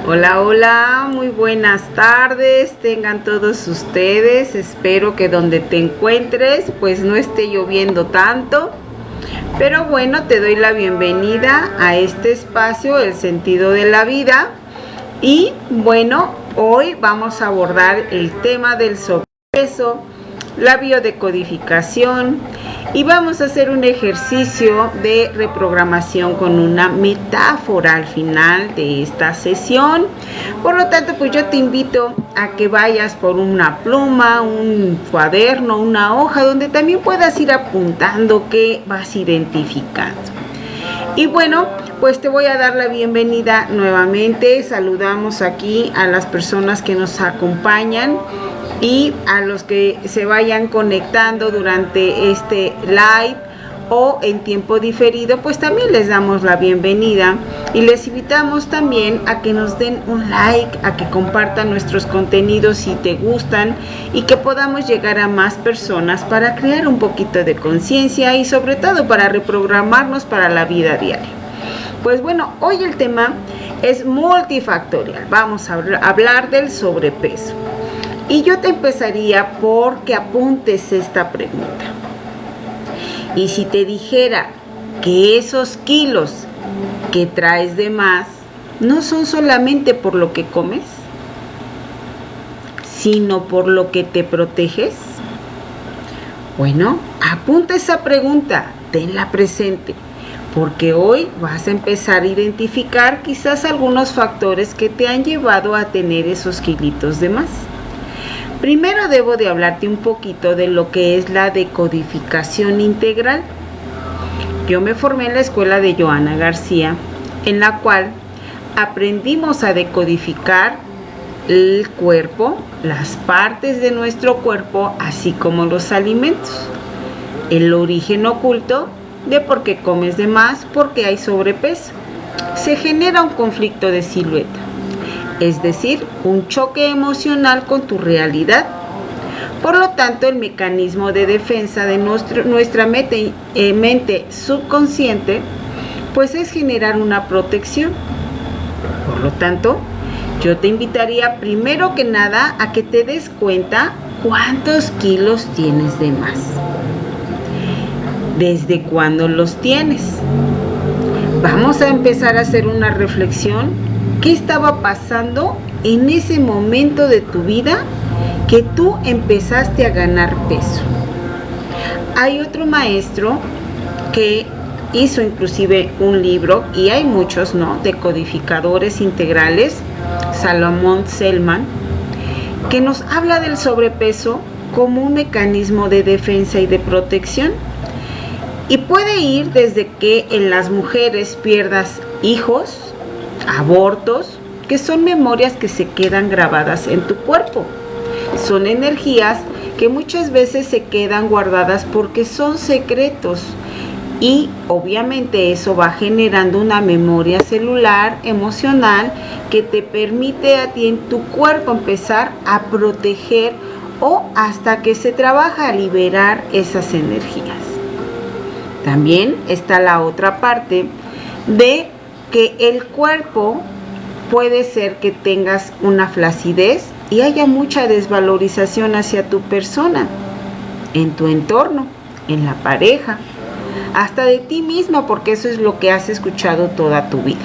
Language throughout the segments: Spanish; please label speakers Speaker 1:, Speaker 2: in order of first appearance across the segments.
Speaker 1: Hola, hola, muy buenas tardes, tengan todos ustedes. Espero que donde te encuentres pues no esté lloviendo tanto. Pero bueno, te doy la bienvenida a este espacio, El Sentido de la Vida. Y bueno, hoy vamos a abordar el tema del sobrepeso, la biodecodificación, y vamos a hacer un ejercicio de reprogramación con una metáfora al final de esta sesión. Por lo tanto, pues yo te invito a que vayas por una pluma, un cuaderno, una hoja, donde también puedas ir apuntando qué vas identificando. Y bueno, pues te voy a dar la bienvenida nuevamente. Saludamos aquí a las personas que nos acompañan y a los que se vayan conectando durante este live o en tiempo diferido, pues también les damos la bienvenida y les invitamos también a que nos den un like, a que compartan nuestros contenidos si te gustan y que podamos llegar a más personas para crear un poquito de conciencia y sobre todo para reprogramarnos para la vida diaria. Pues bueno, hoy el tema es multifactorial. Vamos a hablar del sobrepeso. Y yo te empezaría por que apuntes esta pregunta. Y si te dijera que esos kilos que traes de más no son solamente por lo que comes, sino por lo que te proteges, bueno, apunta esa pregunta, tenla presente, porque hoy vas a empezar a identificar quizás algunos factores que te han llevado a tener esos kilitos de más. Primero debo de hablarte un poquito de lo que es la decodificación integral. Yo me formé en la escuela de Johanna García, en la cual aprendimos a decodificar el cuerpo, las partes de nuestro cuerpo, así como los alimentos. El origen oculto de por qué comes de más, porque hay sobrepeso. Se genera un conflicto de silueta. Es decir, un choque emocional con tu realidad. Por lo tanto, el mecanismo de defensa de nuestra mente subconsciente, pues es generar una protección. Por lo tanto, yo te invitaría primero que nada a que te des cuenta cuántos kilos tienes de más. ¿Desde cuándo los tienes? Vamos a empezar a hacer una reflexión. ¿Qué estaba pasando en ese momento de tu vida que tú empezaste a ganar peso? Hay otro maestro que hizo inclusive un libro, y hay muchos, ¿no?, decodificadores integrales, Salomón Selman, que nos habla del sobrepeso como un mecanismo de defensa y de protección. Y puede ir desde que en las mujeres pierdas hijos, abortos, que son memorias que se quedan grabadas en tu cuerpo. Son energías que muchas veces se quedan guardadas porque son secretos y obviamente eso va generando una memoria celular, emocional, que te permite a ti en tu cuerpo empezar a proteger o hasta que se trabaja a liberar esas energías. También está la otra parte de que el cuerpo puede ser que tengas una flacidez y haya mucha desvalorización hacia tu persona, en tu entorno, en la pareja, hasta de ti misma, porque eso es lo que has escuchado toda tu vida.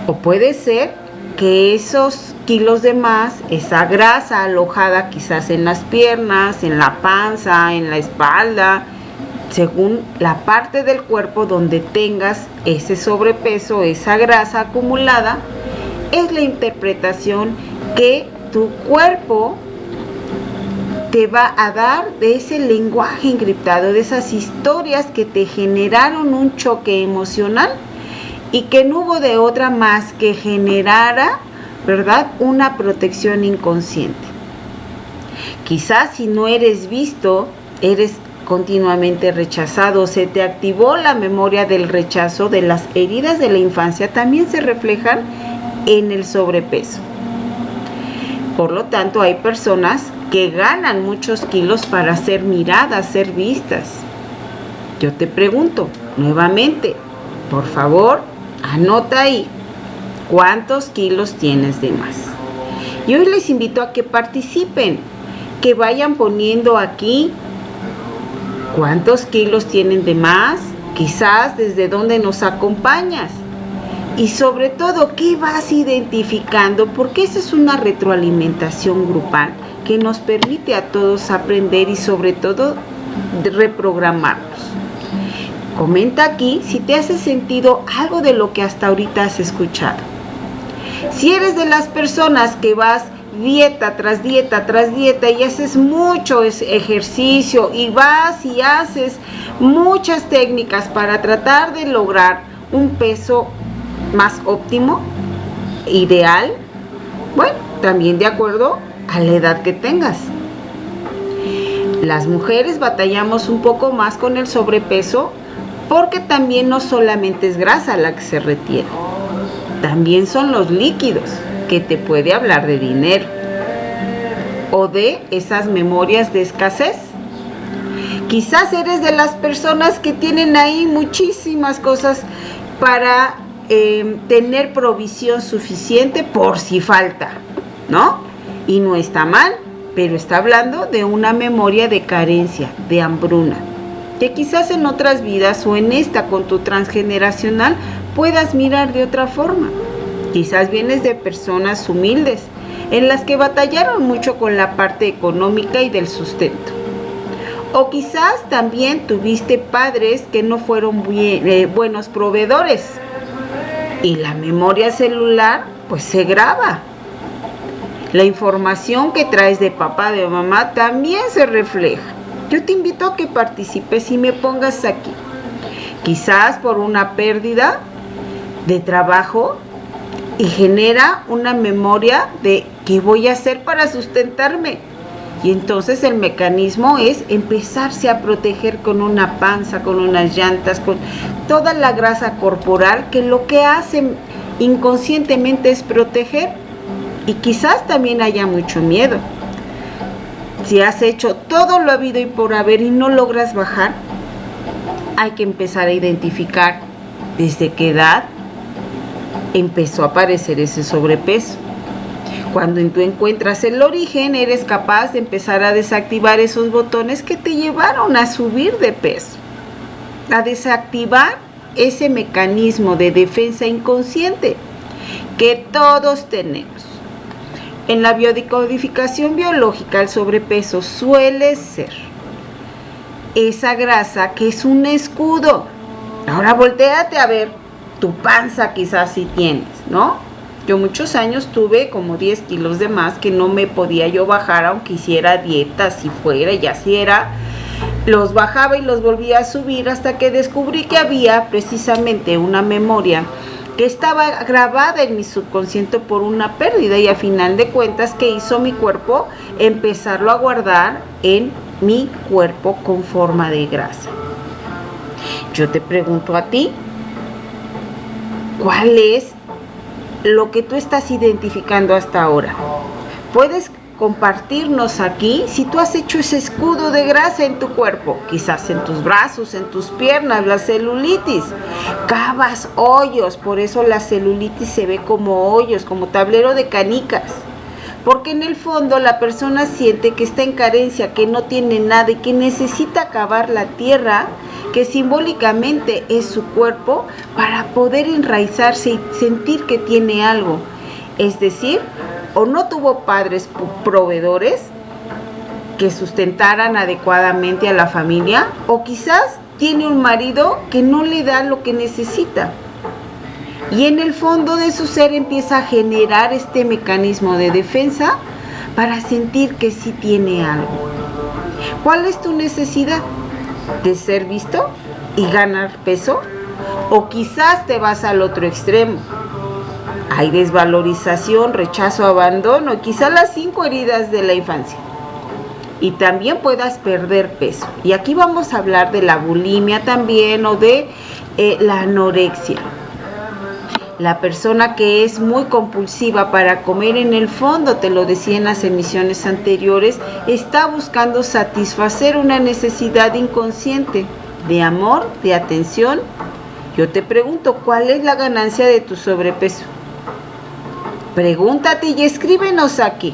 Speaker 1: O puede ser que esos kilos de más, esa grasa alojada quizás en las piernas, en la panza, en la espalda, según la parte del cuerpo donde tengas ese sobrepeso, esa grasa acumulada, es la interpretación que tu cuerpo te va a dar de ese lenguaje encriptado, de esas historias que te generaron un choque emocional y que no hubo de otra más que generara, ¿verdad?, una protección inconsciente. Quizás si no eres visto, eres continuamente rechazado, se te activó la memoria del rechazo, de las heridas de la infancia, también se reflejan en el sobrepeso. Por lo tanto, hay personas que ganan muchos kilos para ser miradas, ser vistas. Yo te pregunto nuevamente, por favor, anota ahí, cuántos kilos tienes de más. Y hoy les invito a que participen, que vayan poniendo aquí cuántos kilos tienen de más, quizás desde dónde nos acompañas. Y sobre todo, ¿qué vas identificando? Porque esa es una retroalimentación grupal que nos permite a todos aprender y sobre todo reprogramarnos. Comenta aquí si te hace sentido algo de lo que hasta ahorita has escuchado. Si eres de las personas que vas dieta tras dieta tras dieta y haces mucho ejercicio y vas y haces muchas técnicas para tratar de lograr un peso más óptimo, ideal, bueno, también de acuerdo a la edad que tengas. Las mujeres batallamos un poco más con el sobrepeso porque también no solamente es grasa la que se retiene, también son los líquidos, que te puede hablar de dinero o de esas memorias de escasez. Quizás eres de las personas que tienen ahí muchísimas cosas para tener provisión suficiente por si falta, ¿no? Y no está mal, pero está hablando de una memoria de carencia, de hambruna, que quizás en otras vidas o en esta con tu transgeneracional puedas mirar de otra forma. Quizás vienes de personas humildes, en las que batallaron mucho con la parte económica y del sustento. O quizás también tuviste padres que no fueron buenos proveedores. Y la memoria celular pues se graba. La información que traes de papá, de mamá también se refleja. Yo te invito a que participes y me pongas aquí. Quizás por una pérdida de trabajo y genera una memoria de qué voy a hacer para sustentarme. Y entonces el mecanismo es empezarse a proteger con una panza, con unas llantas, con toda la grasa corporal, que lo que hace inconscientemente es proteger. Y quizás también haya mucho miedo. Si has hecho todo lo habido y por haber y no logras bajar, hay que empezar a identificar desde qué edad empezó a aparecer ese sobrepeso. Cuando tú encuentras el origen, eres capaz de empezar a desactivar esos botones que te llevaron a subir de peso, a desactivar ese mecanismo de defensa inconsciente que todos tenemos. En la biodecodificación biológica, el sobrepeso suele ser esa grasa que es un escudo. Ahora voltéate a ver tu panza, quizás sí tienes, ¿no? Yo muchos años tuve como 10 kilos de más que no me podía yo bajar aunque hiciera dieta, si fuera y así era. Los bajaba y los volvía a subir hasta que descubrí que había precisamente una memoria que estaba grabada en mi subconsciente por una pérdida y a final de cuentas, ¿qué hizo mi cuerpo? Empezarlo a guardar en mi cuerpo con forma de grasa. Yo te pregunto a ti, ¿cuál es lo que tú estás identificando hasta ahora? Puedes compartirnos aquí si tú has hecho ese escudo de grasa en tu cuerpo, quizás en tus brazos, en tus piernas, la celulitis. Cavas hoyos, por eso la celulitis se ve como hoyos, como tablero de canicas. Porque en el fondo la persona siente que está en carencia, que no tiene nada y que necesita cavar la tierra, que simbólicamente es su cuerpo, para poder enraizarse y sentir que tiene algo. Es decir, o no tuvo padres proveedores que sustentaran adecuadamente a la familia, o quizás tiene un marido que no le da lo que necesita. Y en el fondo de su ser empieza a generar este mecanismo de defensa para sentir que sí tiene algo. ¿Cuál es tu necesidad? ¿De ser visto y ganar peso? O quizás te vas al otro extremo. Hay desvalorización, rechazo, abandono, quizás las 5 heridas de la infancia. Y también puedas perder peso. Y aquí vamos a hablar de la bulimia también o de la anorexia. La persona que es muy compulsiva para comer, en el fondo, te lo decía en las emisiones anteriores, está buscando satisfacer una necesidad inconsciente de amor, de atención. Yo te pregunto, ¿cuál es la ganancia de tu sobrepeso? Pregúntate y escríbenos aquí.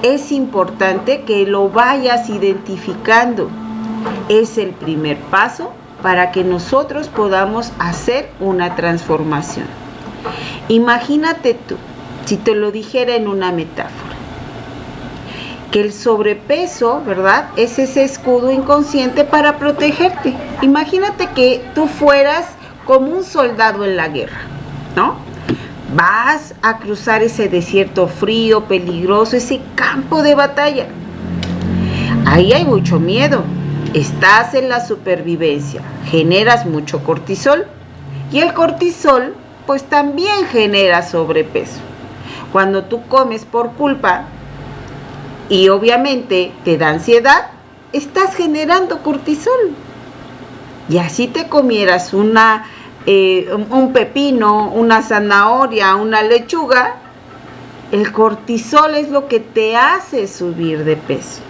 Speaker 1: Es importante que lo vayas identificando. Es el primer paso para que nosotros podamos hacer una transformación. Imagínate tú, si te lo dijera en una metáfora, que el sobrepeso, ¿verdad?, es ese escudo inconsciente para protegerte. Imagínate que tú fueras como un soldado en la guerra, ¿no? Vas a cruzar ese desierto frío, peligroso, ese campo de batalla. Ahí hay mucho miedo. Estás en la supervivencia. Generas mucho cortisol. Y el cortisol, pues también genera sobrepeso. Cuando tú comes por culpa y obviamente te da ansiedad, estás generando cortisol. Y así te comieras un pepino, una zanahoria, una lechuga, el cortisol es lo que te hace subir de peso.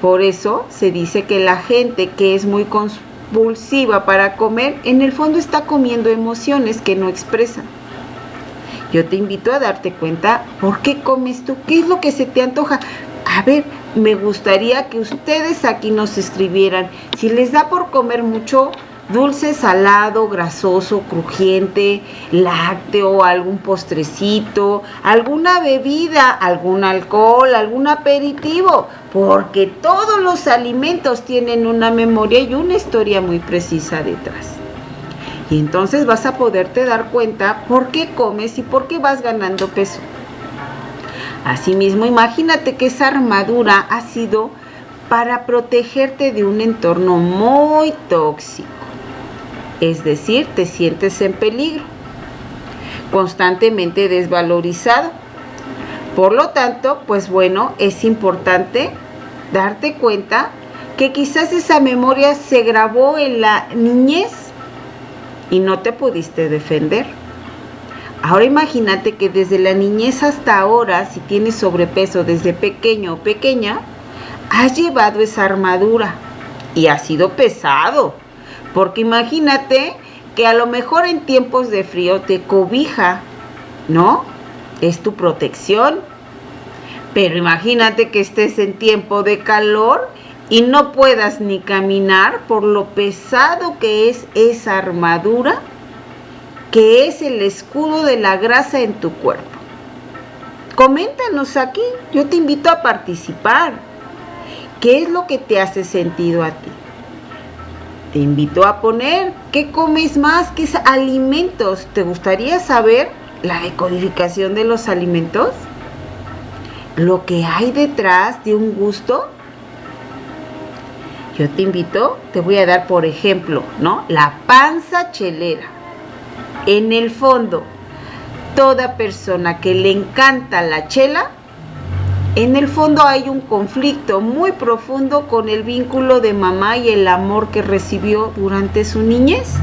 Speaker 1: Por eso se dice que la gente que es muy compulsiva para comer, en el fondo está comiendo emociones que no expresan. Yo te invito a darte cuenta por qué comes tú, qué es lo que se te antoja. A ver, me gustaría que ustedes aquí nos escribieran si les da por comer mucho dulce, salado, grasoso, crujiente, lácteo, algún postrecito, alguna bebida, algún alcohol, algún aperitivo, porque todos los alimentos tienen una memoria y una historia muy precisa detrás. Y entonces vas a poderte dar cuenta por qué comes y por qué vas ganando peso. Asimismo, imagínate que esa armadura ha sido para protegerte de un entorno muy tóxico. Es decir, te sientes en peligro, constantemente desvalorizado. Por lo tanto, pues bueno, es importante darte cuenta que quizás esa memoria se grabó en la niñez y no te pudiste defender. Ahora imagínate que desde la niñez hasta ahora, si tienes sobrepeso desde pequeño o pequeña, has llevado esa armadura y ha sido pesado. Porque imagínate que a lo mejor en tiempos de frío te cobija, ¿no? Es tu protección. Pero imagínate que estés en tiempo de calor y no puedas ni caminar por lo pesado que es esa armadura, que es el escudo de la grasa en tu cuerpo. Coméntanos aquí, yo te invito a participar. ¿Qué es lo que te hace sentido a ti? Te invito a poner qué comes más, qué alimentos. ¿Te gustaría saber la decodificación de los alimentos? Lo que hay detrás de un gusto. Yo te invito, te voy a dar por ejemplo, ¿no? La panza chelera. En el fondo, toda persona que le encanta la chela, en el fondo hay un conflicto muy profundo con el vínculo de mamá y el amor que recibió durante su niñez.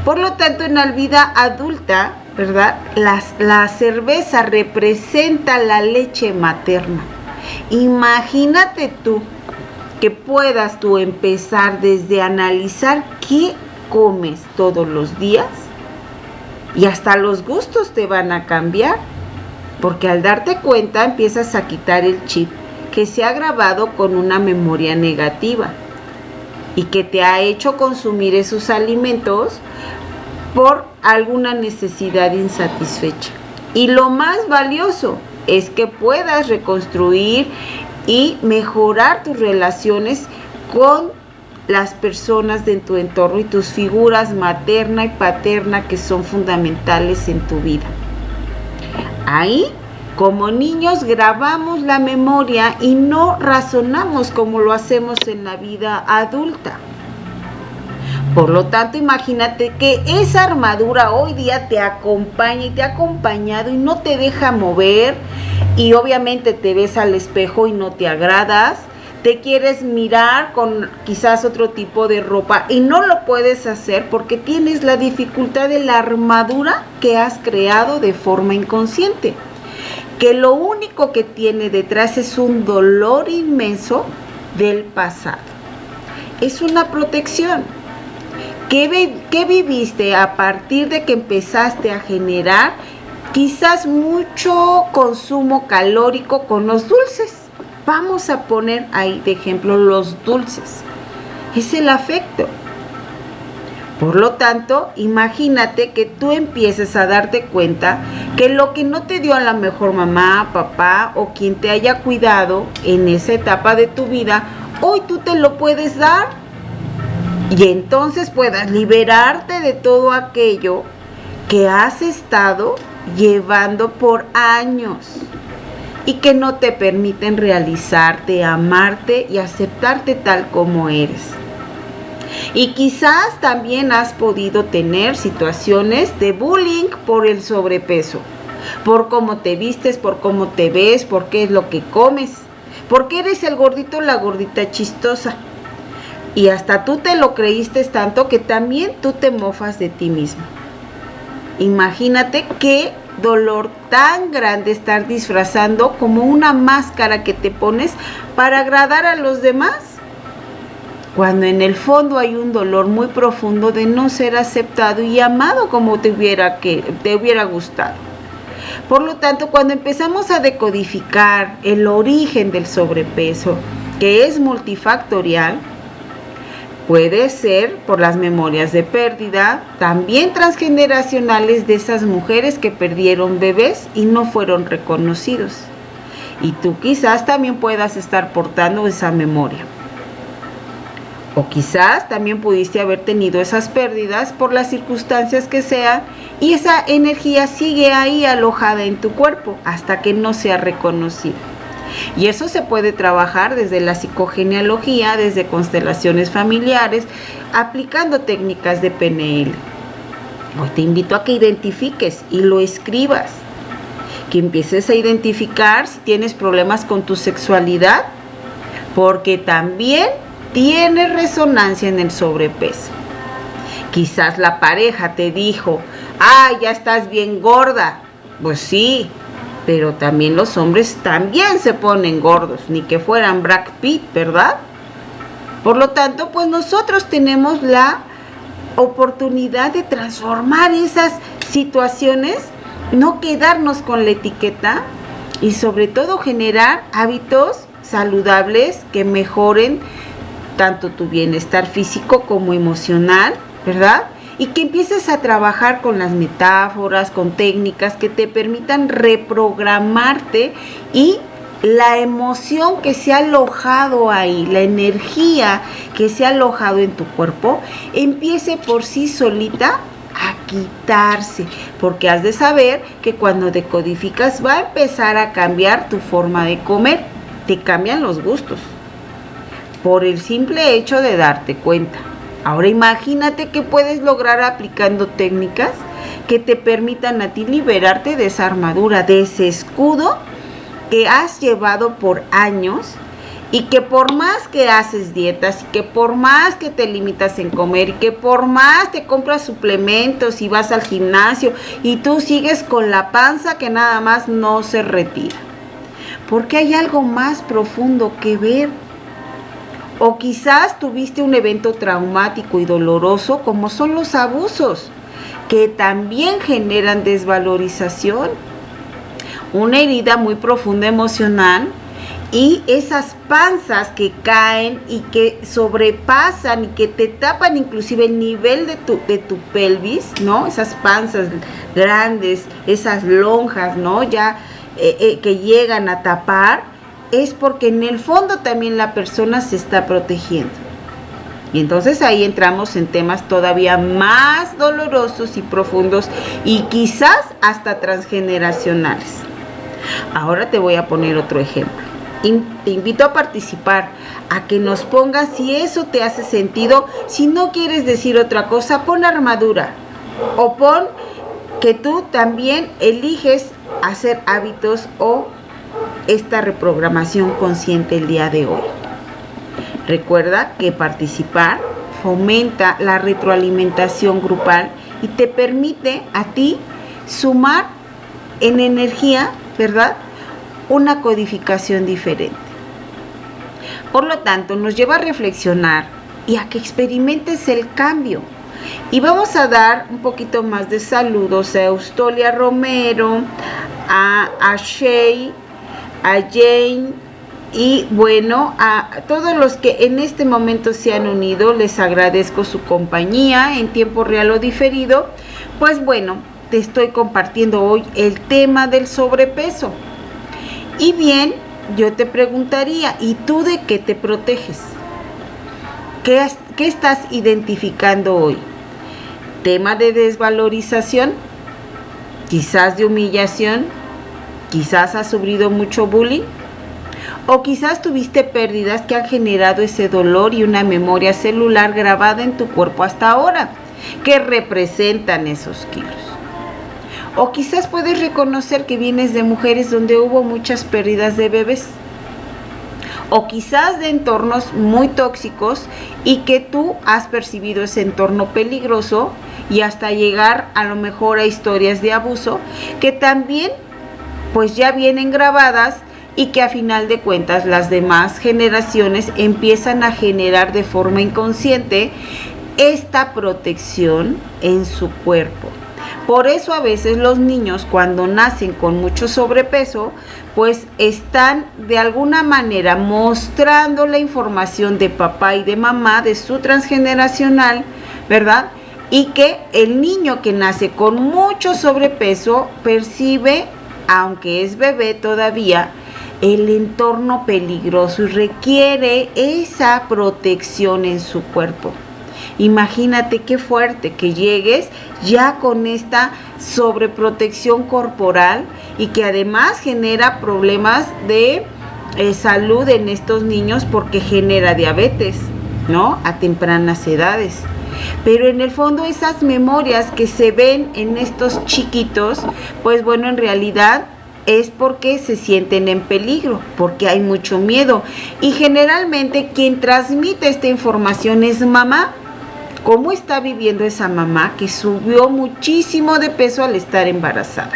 Speaker 1: Por lo tanto, en la vida adulta, ¿verdad?, la cerveza representa la leche materna. Imagínate tú que puedas tú empezar desde analizar qué comes todos los días y hasta los gustos te van a cambiar. Porque al darte cuenta empiezas a quitar el chip que se ha grabado con una memoria negativa y que te ha hecho consumir esos alimentos por alguna necesidad insatisfecha. Y lo más valioso es que puedas reconstruir y mejorar tus relaciones con las personas de tu entorno y tus figuras materna y paterna que son fundamentales en tu vida. Ahí, como niños, grabamos la memoria y no razonamos como lo hacemos en la vida adulta. Por lo tanto, imagínate que esa armadura hoy día te acompaña y te ha acompañado y no te deja mover, y obviamente te ves al espejo y no te agradas, te quieres mirar con quizás otro tipo de ropa y no lo puedes hacer porque tienes la dificultad de la armadura que has creado de forma inconsciente, que lo único que tiene detrás es un dolor inmenso del pasado. Es una protección. ¿Qué viviste a partir de que empezaste a generar Quizás mucho consumo calórico con los dulces. Vamos a poner ahí de ejemplo los dulces. Es el afecto. Por lo tanto, imagínate que tú empieces a darte cuenta que lo que no te dio a la mejor mamá, papá o quien te haya cuidado en esa etapa de tu vida, hoy tú te lo puedes dar. Y entonces puedas liberarte de todo aquello que has estado llevando por años y que no te permiten realizarte, amarte y aceptarte tal como eres. Y quizás también has podido tener situaciones de bullying por el sobrepeso, por cómo te vistes, por cómo te ves, por qué es lo que comes, porque eres el gordito o la gordita chistosa. Y hasta tú te lo creíste tanto que también tú te mofas de ti mismo. Imagínate qué dolor tan grande estar disfrazando como una máscara que te pones para agradar a los demás, cuando en el fondo hay un dolor muy profundo de no ser aceptado y amado como te hubiera gustado. Por lo tanto, cuando empezamos a decodificar el origen del sobrepeso, que es multifactorial, puede ser por las memorias de pérdida, también transgeneracionales de esas mujeres que perdieron bebés y no fueron reconocidos. Y tú quizás también puedas estar portando esa memoria. O quizás también pudiste haber tenido esas pérdidas por las circunstancias que sean y esa energía sigue ahí alojada en tu cuerpo hasta que no sea reconocida. Y eso se puede trabajar desde la psicogenealogía, desde constelaciones familiares, aplicando técnicas de PNL. Hoy te invito a que identifiques y lo escribas, que empieces a identificar si tienes problemas con tu sexualidad, porque también tiene resonancia en el sobrepeso. Quizás la pareja te dijo, ¡ay, ya estás bien gorda! Pues sí, pero también los hombres también se ponen gordos, ni que fueran Brad Pitt, ¿verdad? Por lo tanto, pues nosotros tenemos la oportunidad de transformar esas situaciones, no quedarnos con la etiqueta y sobre todo generar hábitos saludables que mejoren tanto tu bienestar físico como emocional, ¿verdad? Y que empieces a trabajar con las metáforas, con técnicas que te permitan reprogramarte y la emoción que se ha alojado ahí, la energía que se ha alojado en tu cuerpo, empiece por sí solita a quitarse, porque has de saber que cuando decodificas va a empezar a cambiar tu forma de comer, te cambian los gustos, por el simple hecho de darte cuenta. Ahora imagínate que puedes lograr aplicando técnicas que te permitan a ti liberarte de esa armadura, de ese escudo que has llevado por años y que por más que haces dietas y que por más que te limitas en comer y que por más te compras suplementos y vas al gimnasio y tú sigues con la panza que nada más no se retira. Porque hay algo más profundo que ver. O quizás tuviste un evento traumático y doloroso como son los abusos, que también generan desvalorización. Una herida muy profunda emocional y esas panzas que caen y que sobrepasan y que te tapan inclusive el nivel de tu pelvis, ¿no? Esas panzas grandes, esas lonjas, ¿no? Ya que llegan a tapar. Es porque en el fondo también la persona se está protegiendo. Y entonces ahí entramos en temas todavía más dolorosos y profundos y quizás hasta transgeneracionales. Ahora te voy a poner otro ejemplo. Te invito a participar, a que nos pongas si eso te hace sentido. Si no quieres decir otra cosa, pon armadura o pon que tú también eliges hacer hábitos o esta reprogramación consciente el día de hoy. Recuerda que participar fomenta la retroalimentación grupal y te permite a ti sumar en energía, ¿verdad?, una codificación diferente. Por lo tanto, nos lleva a reflexionar y a que experimentes el cambio, Y vamos a dar un poquito más de saludos a Eustolia Romero, a Shay, a Jane, y bueno, a todos los que en este momento se han unido, les agradezco su compañía en tiempo real o diferido. Pues bueno, te estoy compartiendo hoy el tema del sobrepeso. Y bien, yo te preguntaría, ¿y tú de qué te proteges? ¿Qué estás identificando hoy? ¿Tema de desvalorización? ¿Quizás de humillación? ¿Quizás has sufrido mucho bullying? ¿O quizás tuviste pérdidas que han generado ese dolor y una memoria celular grabada en tu cuerpo hasta ahora, que representan esos kilos? O quizás puedes reconocer que vienes de mujeres donde hubo muchas pérdidas de bebés. O quizás de entornos muy tóxicos y que tú has percibido ese entorno peligroso y hasta llegar a lo mejor a historias de abuso que también pues ya vienen grabadas y que a final de cuentas las demás generaciones empiezan a generar de forma inconsciente esta protección en su cuerpo. Por eso a veces los niños cuando nacen con mucho sobrepeso, pues están de alguna manera mostrando la información de papá y de mamá, de su transgeneracional, ¿verdad? Y que el niño que nace con mucho sobrepeso percibe, aunque es bebé todavía, el entorno peligroso y requiere esa protección en su cuerpo. Imagínate qué fuerte que llegues ya con esta sobreprotección corporal y que además genera problemas de salud en estos niños porque genera diabetes, ¿no? A tempranas edades. Pero en el fondo esas memorias que se ven en estos chiquitos, pues bueno, en realidad es porque se sienten en peligro, porque hay mucho miedo. Y generalmente quien transmite esta información es mamá. ¿Cómo está viviendo esa mamá que subió muchísimo de peso al estar embarazada?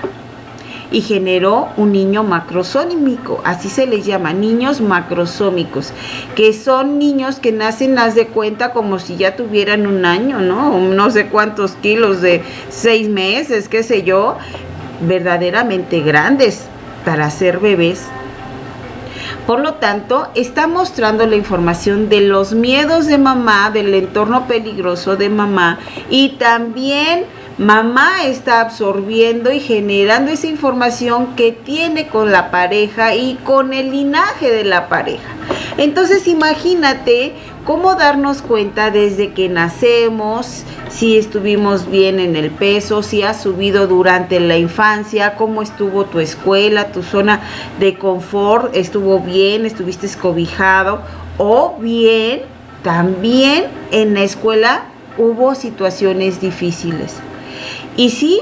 Speaker 1: Y generó un niño macrosómico, así se les llama, niños macrosómicos, que son niños que nacen, haz de cuenta, como si ya tuvieran un año, ¿no? No sé cuántos kilos de 6 meses, qué sé yo, verdaderamente grandes para ser bebés. Por lo tanto, está mostrando la información de los miedos de mamá, del entorno peligroso de mamá, y también mamá está absorbiendo y generando esa información que tiene con la pareja y con el linaje de la pareja. Entonces, imagínate cómo darnos cuenta desde que nacemos, si estuvimos bien en el peso, si has subido durante la infancia, cómo estuvo tu escuela, tu zona de confort, estuvo bien, estuviste escobijado, o bien también en la escuela hubo situaciones difíciles. Y sí,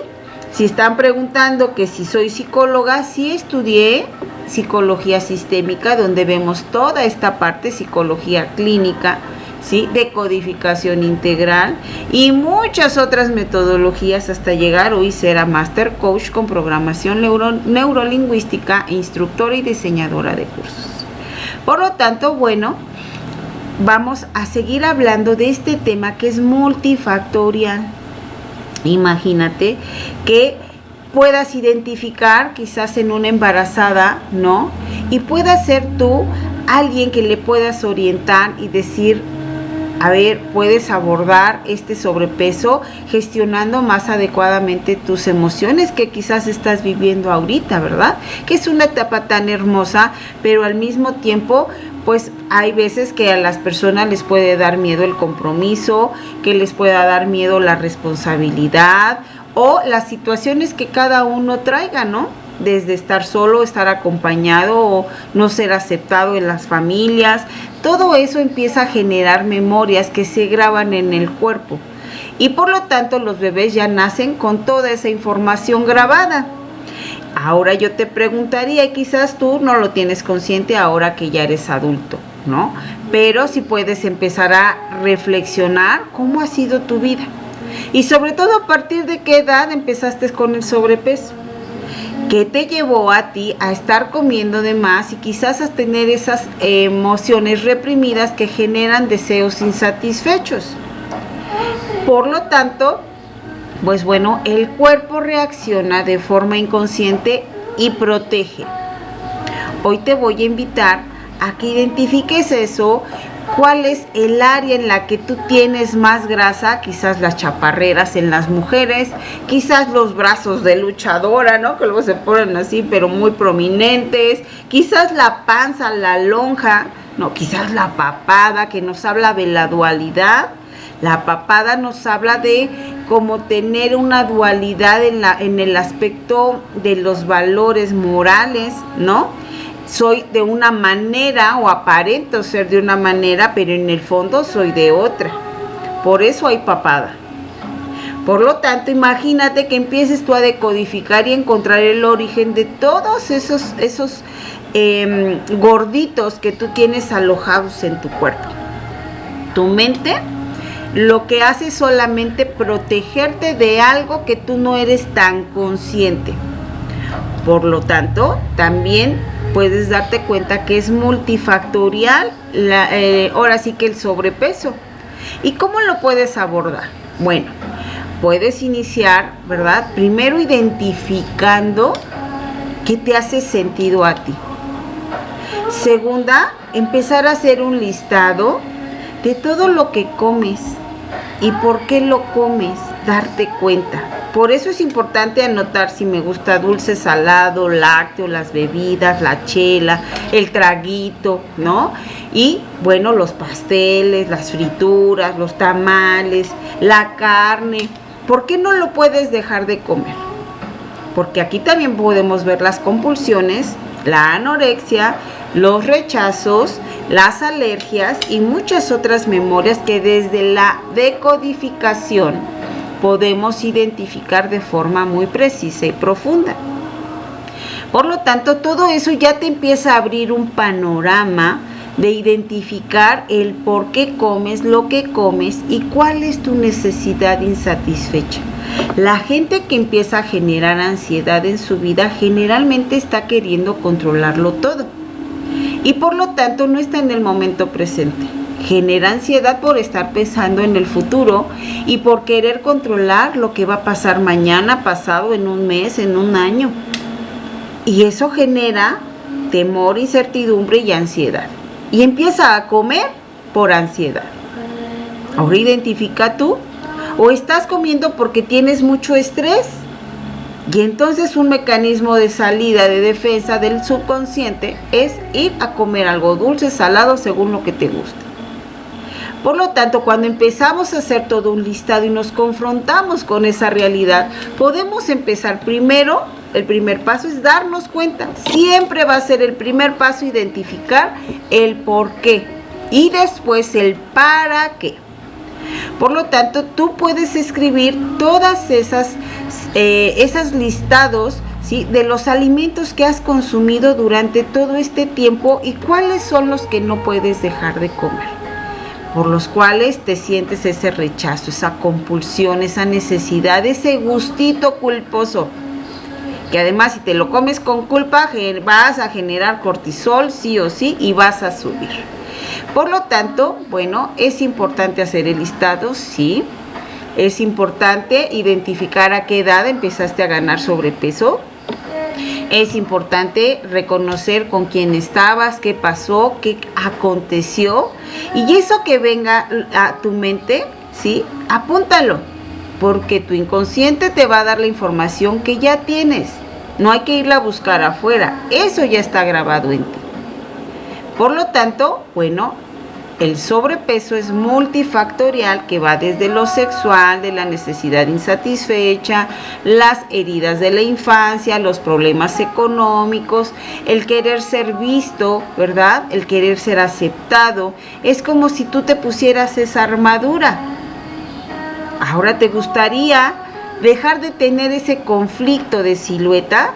Speaker 1: si están preguntando que si soy psicóloga, sí estudié psicología sistémica, donde vemos toda esta parte, psicología clínica, ¿sí? Decodificación integral y muchas otras metodologías hasta llegar hoy ser a Master Coach con programación neurolingüística, instructora y diseñadora de cursos. Por lo tanto, bueno, vamos a seguir hablando de este tema que es multifactorial. Imagínate que puedas identificar quizás en una embarazada, ¿no? Y puedas ser tú alguien que le puedas orientar y decir, a ver, puedes abordar este sobrepeso gestionando más adecuadamente tus emociones que quizás estás viviendo ahorita, ¿verdad? Que es una etapa tan hermosa, pero al mismo tiempo, pues hay veces que a las personas les puede dar miedo el compromiso, que les pueda dar miedo la responsabilidad o las situaciones que cada uno traiga, ¿no? Desde estar solo, estar acompañado o no ser aceptado en las familias. Todo eso empieza a generar memorias que se graban en el cuerpo. Y por lo tanto los bebés ya nacen con toda esa información grabada. Ahora yo te preguntaría, y quizás tú no lo tienes consciente ahora que ya eres adulto, ¿no? Pero si puedes empezar a reflexionar cómo ha sido tu vida. Y sobre todo a partir de qué edad empezaste con el sobrepeso. ¿Qué te llevó a ti a estar comiendo de más y quizás a tener esas emociones reprimidas que generan deseos insatisfechos? Por lo tanto, pues bueno, el cuerpo reacciona de forma inconsciente y protege. Hoy te voy a invitar a que identifiques eso. ¿Cuál es el área en la que tú tienes más grasa? Quizás las chaparreras en las mujeres, quizás los brazos de luchadora, ¿no? Que luego se ponen así, pero muy prominentes, quizás la panza, la lonja, no, quizás la papada, que nos habla de la dualidad. La papada nos habla de cómo tener una dualidad en el aspecto de los valores morales, ¿no? Soy de una manera o aparento ser de una manera, pero en el fondo soy de otra. Por eso hay papada. Por lo tanto, imagínate que empieces tú a decodificar y encontrar el origen de todos esos gorditos que tú tienes alojados en tu cuerpo. Tu mente lo que hace es solamente protegerte de algo que tú no eres tan consciente. Por lo tanto, también puedes darte cuenta que es multifactorial, ahora sí que el sobrepeso. ¿Y cómo lo puedes abordar? Bueno, puedes iniciar, ¿verdad? Primero identificando qué te hace sentido a ti. Segunda, empezar a hacer un listado de todo lo que comes y por qué lo comes, darte cuenta. Por eso es importante anotar si me gusta dulce, salado, lácteo, las bebidas, la chela, el traguito, ¿no? Y bueno, los pasteles, las frituras, los tamales, la carne. ¿Por qué no lo puedes dejar de comer? Porque aquí también podemos ver las compulsiones, la anorexia, los rechazos, las alergias y muchas otras memorias que desde la decodificación podemos identificar de forma muy precisa y profunda. Por lo tanto, todo eso ya te empieza a abrir un panorama de identificar el por qué comes lo que comes y cuál es tu necesidad insatisfecha. La gente que empieza a generar ansiedad en su vida generalmente está queriendo controlarlo todo y por lo tanto no está en el momento presente. Genera ansiedad por estar pensando en el futuro y por querer controlar lo que va a pasar mañana, pasado, en un mes, en un año. Y eso genera temor, incertidumbre y ansiedad. Y empieza a comer por ansiedad. Ahora identifica tú, o estás comiendo porque tienes mucho estrés. Y entonces un mecanismo de salida, de defensa del subconsciente es ir a comer algo dulce, salado, según lo que te guste. Por lo tanto, cuando empezamos a hacer todo un listado y nos confrontamos con esa realidad, podemos empezar primero, el primer paso es darnos cuenta. Siempre va a ser el primer paso identificar el por qué y después el para qué. Por lo tanto, tú puedes escribir todas esas listados, ¿sí?, de los alimentos que has consumido durante todo este tiempo y cuáles son los que no puedes dejar de comer, por los cuales te sientes ese rechazo, esa compulsión, esa necesidad, ese gustito culposo, que además si te lo comes con culpa vas a generar cortisol sí o sí y vas a subir. Por lo tanto, bueno, es importante hacer el listado, sí. Es importante identificar a qué edad empezaste a ganar sobrepeso. Es importante reconocer con quién estabas, qué pasó, qué aconteció. Y eso que venga a tu mente, ¿sí?, apúntalo, porque tu inconsciente te va a dar la información que ya tienes. No hay que irla a buscar afuera, eso ya está grabado en ti. Por lo tanto, bueno, el sobrepeso es multifactorial, que va desde lo sexual, de la necesidad insatisfecha, las heridas de la infancia, los problemas económicos, el querer ser visto, ¿verdad?, el querer ser aceptado. Es como si tú te pusieras esa armadura. Ahora te gustaría dejar de tener ese conflicto de silueta.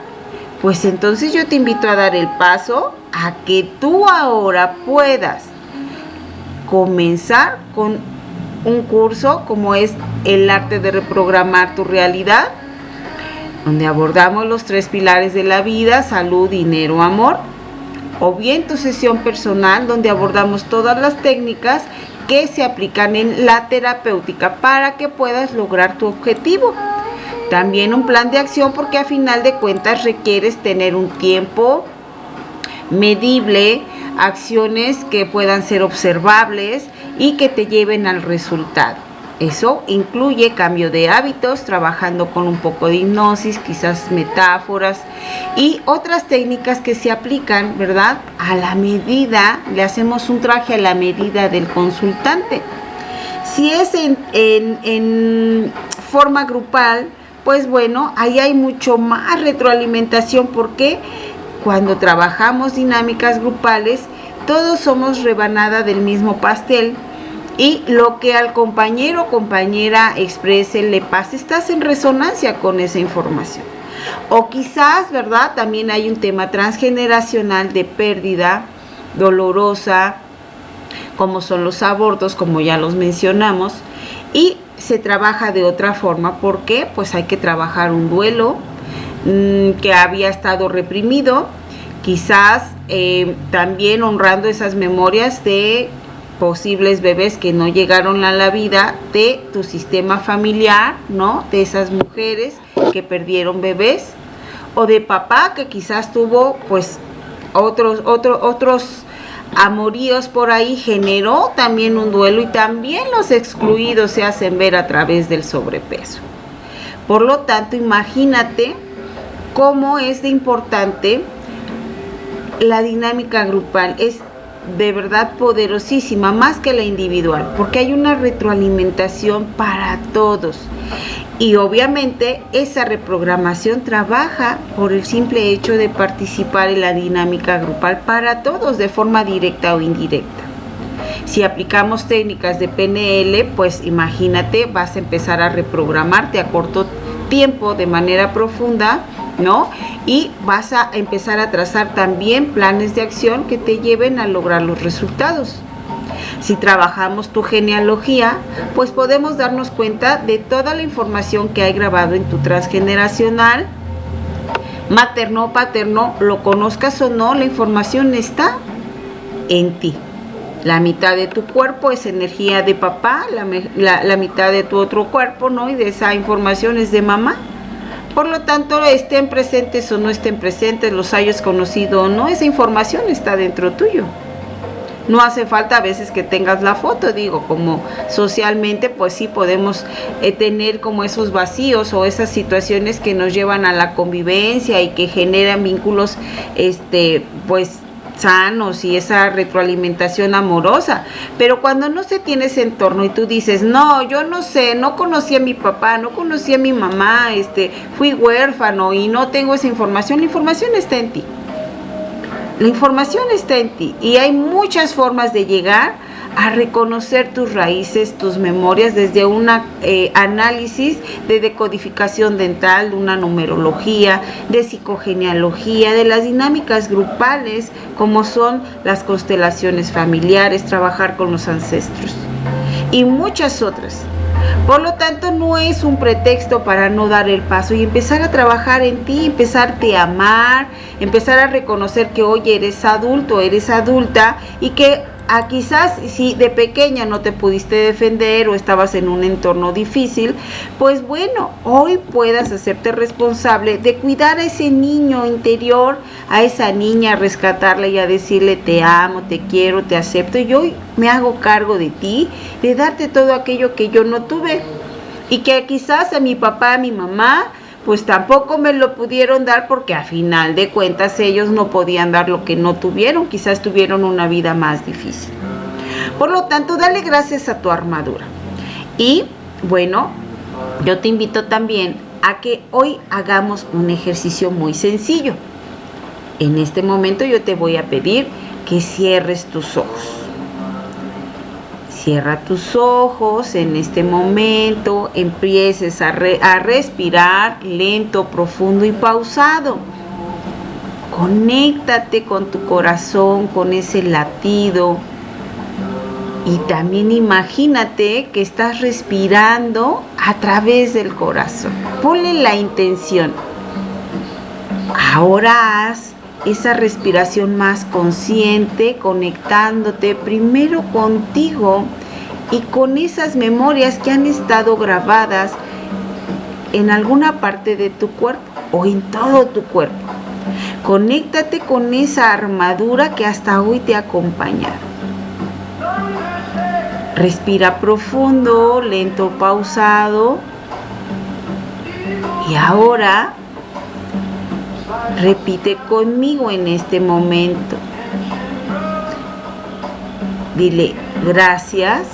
Speaker 1: Pues entonces yo te invito a dar el paso a que tú ahora puedas comenzar con un curso como es el arte de reprogramar tu realidad, donde abordamos los 3 pilares de la vida: salud, dinero, amor, o bien tu sesión personal, donde abordamos todas las técnicas que se aplican en la terapéutica para que puedas lograr tu objetivo. También un plan de acción, porque a final de cuentas requieres tener un tiempo medible, acciones que puedan ser observables y que te lleven al resultado. Eso incluye cambio de hábitos, trabajando con un poco de hipnosis, quizás metáforas y otras técnicas que se aplican, ¿verdad? A la medida, le hacemos un traje a la medida del consultante. Si es en forma grupal, pues bueno, ahí hay mucho más retroalimentación, porque cuando trabajamos dinámicas grupales, todos somos rebanada del mismo pastel. Y lo que al compañero o compañera exprese, le pase, estás en resonancia con esa información. O quizás, ¿verdad? También hay un tema transgeneracional de pérdida dolorosa, como son los abortos, como ya los mencionamos, y se trabaja de otra forma. ¿Por qué? Pues hay que trabajar un duelo que había estado reprimido, quizás también honrando esas memorias de posibles bebés que no llegaron a la vida, de tu sistema familiar, ¿no? De esas mujeres que perdieron bebés, o de papá que quizás tuvo pues otros amoríos por ahí, generó también un duelo, y también los excluidos se hacen ver a través del sobrepeso. Por lo tanto, imagínate cómo es de importante la dinámica grupal. Es de verdad poderosísima, más que la individual, porque hay una retroalimentación para todos. Y obviamente esa reprogramación trabaja por el simple hecho de participar en la dinámica grupal para todos, de forma directa o indirecta. Si aplicamos técnicas de PNL, pues imagínate, vas a empezar a reprogramarte a corto tiempo de manera profunda, ¿no? Y vas a empezar a trazar también planes de acción que te lleven a lograr los resultados. Si trabajamos tu genealogía, pues podemos darnos cuenta de toda la información que hay grabado en tu transgeneracional, materno o paterno, lo conozcas o no, la información está en ti. La mitad de tu cuerpo es energía de papá, la mitad de tu otro cuerpo, ¿no? Y de esa información es de mamá. Por lo tanto, estén presentes o no estén presentes, los hayas conocido o no, esa información está dentro tuyo. No hace falta a veces que tengas la foto, digo, como socialmente pues sí podemos tener como esos vacíos o esas situaciones que nos llevan a la convivencia y que generan vínculos pues sanos y esa retroalimentación amorosa. Pero cuando no se tiene ese entorno y tú dices, no, yo no sé, no conocí a mi papá, no conocí a mi mamá, fui huérfano y no tengo esa información, la información está en ti. La información está en ti y hay muchas formas de llegar a reconocer tus raíces, tus memorias, desde un análisis de decodificación dental, de una numerología, de psicogenealogía, de las dinámicas grupales, como son las constelaciones familiares, trabajar con los ancestros y muchas otras. Por lo tanto, no es un pretexto para no dar el paso y empezar a trabajar en ti, empezarte a amar, empezar a reconocer que hoy eres adulto, eres adulta y que quizás si de pequeña no te pudiste defender o estabas en un entorno difícil, pues bueno, hoy puedas hacerte responsable de cuidar a ese niño interior, a esa niña, a rescatarla y a decirle te amo, te quiero, te acepto y hoy me hago cargo de ti, de darte todo aquello que yo no tuve y que quizás a mi papá, a mi mamá, pues tampoco me lo pudieron dar porque a final de cuentas ellos no podían dar lo que no tuvieron, quizás tuvieron una vida más difícil. Por lo tanto, dale gracias a tu armadura. Y bueno, yo te invito también a que hoy hagamos un ejercicio muy sencillo. En este momento yo te voy a pedir que cierres tus ojos. Cierra tus ojos en este momento, empieces a respirar lento, profundo y pausado. Conéctate con tu corazón, con ese latido. Y también imagínate que estás respirando a través del corazón. Ponle la intención. Ahora haz esa respiración más consciente, conectándote primero contigo y con esas memorias que han estado grabadas en alguna parte de tu cuerpo o en todo tu cuerpo. Conéctate con esa armadura que hasta hoy te ha acompañado. Respira profundo, lento, pausado. Y ahora repite conmigo en este momento. Dile, gracias.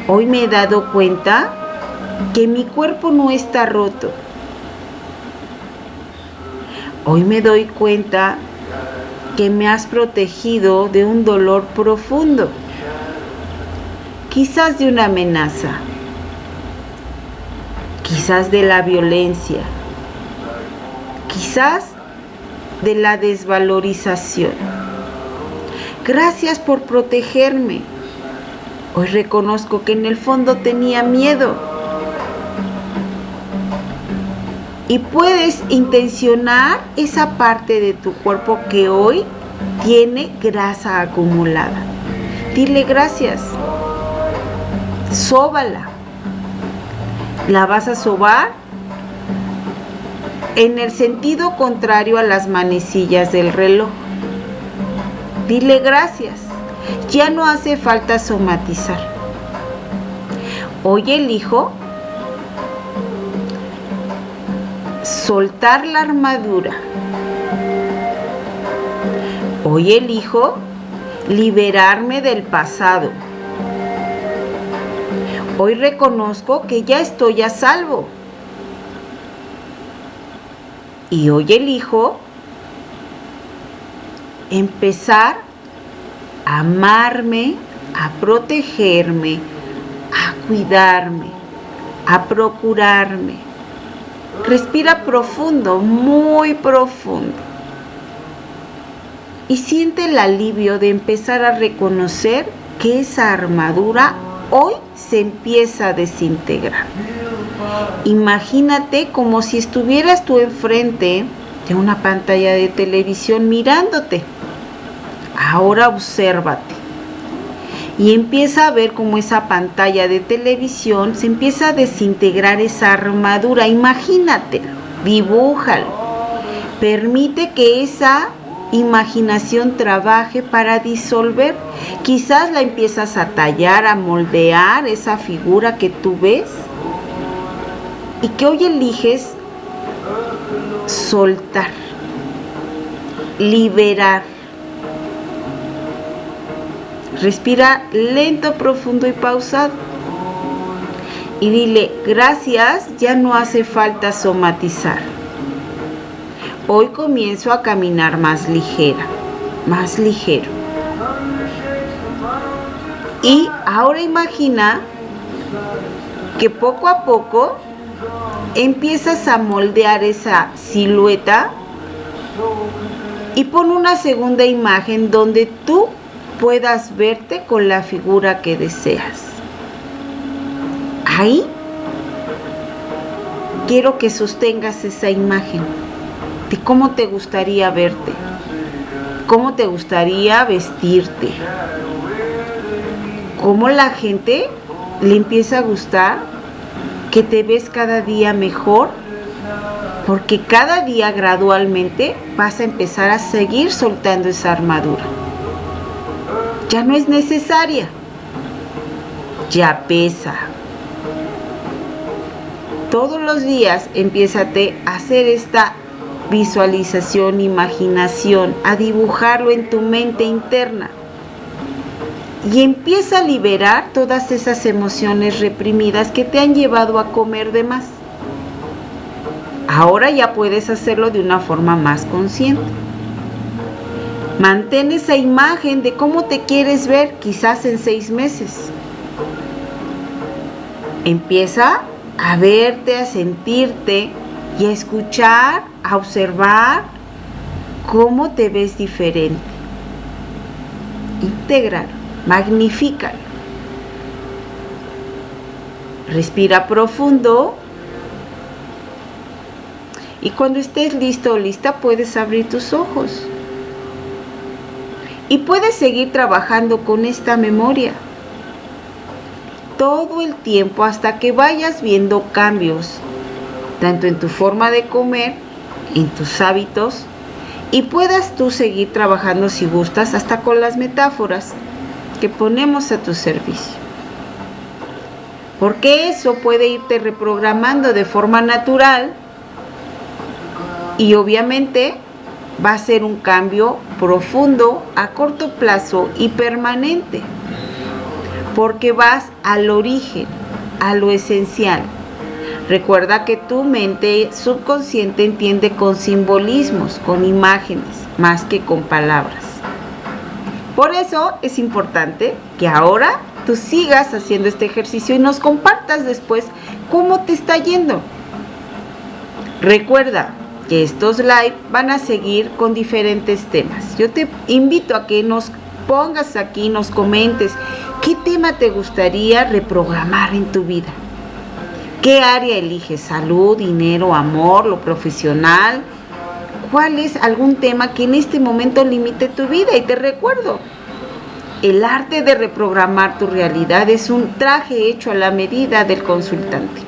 Speaker 1: Hoy me he dado cuenta que mi cuerpo no está roto. Hoy me doy cuenta que me has protegido de un dolor profundo, quizás de una amenaza, quizás de la violencia, quizás de la desvalorización. Gracias por protegerme. Hoy reconozco que en el fondo tenía miedo. Y puedes intencionar esa parte de tu cuerpo que hoy tiene grasa acumulada. Dile gracias. Sóbala. La vas a sobar en el sentido contrario a las manecillas del reloj. Dile gracias. Ya no hace falta somatizar. Hoy elijo soltar la armadura. Hoy elijo liberarme del pasado. Hoy reconozco que ya estoy a salvo. Y hoy elijo empezar a amarme, a protegerme, a cuidarme, a procurarme. Respira profundo, muy profundo. Y siente el alivio de empezar a reconocer que esa armadura hoy se empieza a desintegrar. Imagínate como si estuvieras tú enfrente de una pantalla de televisión mirándote. Ahora obsérvate. Y empieza a ver cómo esa pantalla de televisión se empieza a desintegrar esa armadura. Imagínate, dibújalo. Permite que esa imaginación trabaje para disolver. Quizás la empiezas a tallar, a moldear esa figura que tú ves y que hoy eliges soltar, liberar. Respira lento, profundo y pausado. Y dile, gracias, ya no hace falta somatizar. Hoy comienzo a caminar más ligera, más ligero. Y ahora imagina que poco a poco empiezas a moldear esa silueta y pon una segunda imagen donde tú puedas verte con la figura que deseas. Ahí quiero que sostengas esa imagen de cómo te gustaría verte, cómo te gustaría vestirte, cómo la gente le empieza a gustar que te ves cada día mejor, porque cada día gradualmente vas a empezar a seguir soltando esa armadura. Ya no es necesaria, ya pesa. Todos los días empiézate a hacer esta visualización, imaginación, a dibujarlo en tu mente interna. Y empieza a liberar todas esas emociones reprimidas que te han llevado a comer de más. Ahora ya puedes hacerlo de una forma más consciente. Mantén esa imagen de cómo te quieres ver quizás en 6 meses. Empieza a verte, a sentirte y a escuchar, a observar cómo te ves diferente. Intégralo, magnifícalo. Respira profundo. Y cuando estés listo o lista, puedes abrir tus ojos. Y puedes seguir trabajando con esta memoria. todo el tiempo hasta que vayas viendo cambios, tanto en tu forma de comer, en tus hábitos, y puedas tú seguir trabajando si gustas hasta con las metáforas que ponemos a tu servicio. Porque eso puede irte reprogramando de forma natural y obviamente va a ser un cambio profundo, a corto plazo y permanente. Porque vas al origen, a lo esencial. Recuerda que tu mente subconsciente entiende con simbolismos, con imágenes, más que con palabras. Por eso es importante que ahora tú sigas haciendo este ejercicio y nos compartas después cómo te está yendo. Recuerda que estos live van a seguir con diferentes temas. Yo te invito a que nos pongas aquí, nos comentes qué tema te gustaría reprogramar en tu vida. ¿Qué área eliges? ¿Salud, dinero, amor, lo profesional? ¿Cuál es algún tema que en este momento limite tu vida? Y te recuerdo, el arte de reprogramar tu realidad es un traje hecho a la medida del consultante,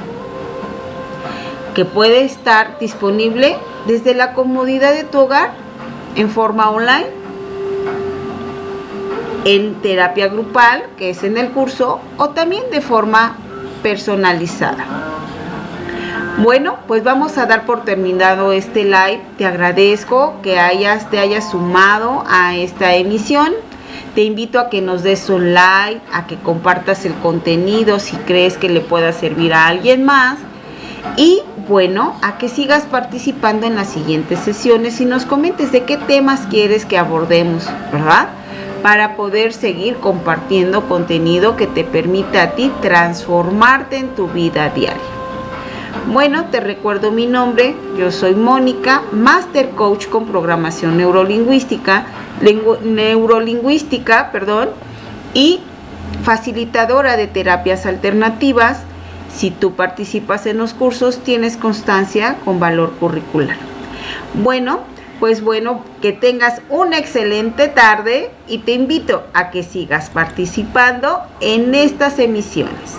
Speaker 1: que puede estar disponible desde la comodidad de tu hogar, en forma online, en terapia grupal, que es en el curso, o también de forma personalizada. Bueno, pues vamos a dar por terminado este live. Te agradezco que te hayas sumado a esta emisión. Te invito a que nos des un like, a que compartas el contenido si crees que le pueda servir a alguien más. Y bueno, a que sigas participando en las siguientes sesiones y nos comentes de qué temas quieres que abordemos, ¿verdad? Para poder seguir compartiendo contenido que te permita a ti transformarte en tu vida diaria. Bueno, te recuerdo mi nombre. Yo soy Mónica, Master Coach con programación neurolingüística, y facilitadora de terapias alternativas. Si tú participas en los cursos, tienes constancia con valor curricular. Bueno, que tengas una excelente tarde y te invito a que sigas participando en estas emisiones.